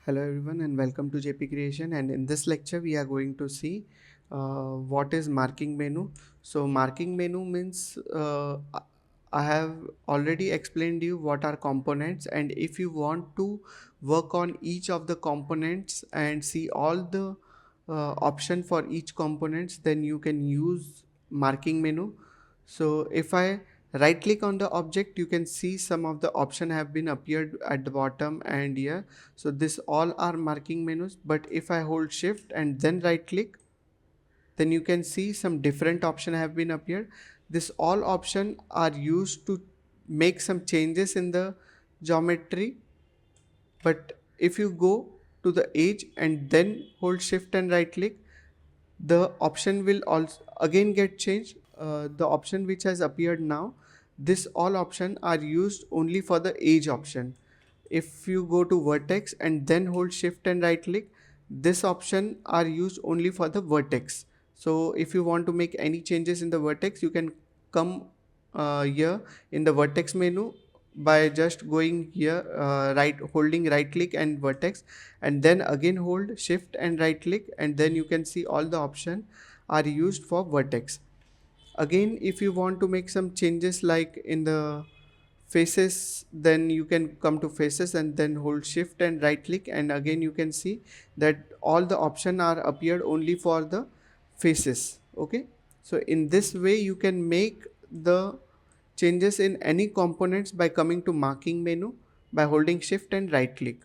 Hello everyone and welcome to JP Creation, and in this lecture we are going to see what is marking menu. So marking menu means I have already explained you what are components, and if you want to work on each of the components and see all the option for each components, then you can use marking menu. So if I right click on the object, you can see some of the option have been appeared at the bottom and here. So this all are marking menus, but if I hold shift and then right click, then you can see some different option have been appeared. This all option are used to make some changes in the geometry, but if you go to the edge and then hold shift and right click, the option will also again get changed. The option which has appeared now, this all option are used only for the edge option. If you go to vertex and then hold shift and right click, this option are used only for the vertex. So if you want to make any changes in the vertex, you can come here in the vertex menu by just going here, right holding right click and vertex, and then again hold shift and right click, and then you can see all the option are used for vertex. Again, if you want to make some changes like in the faces, then you can come to faces and then hold shift and right click, and again you can see that all the option are appeared only for the faces. Okay, so in this way you can make the changes in any components by coming to marking menu by holding shift and right click.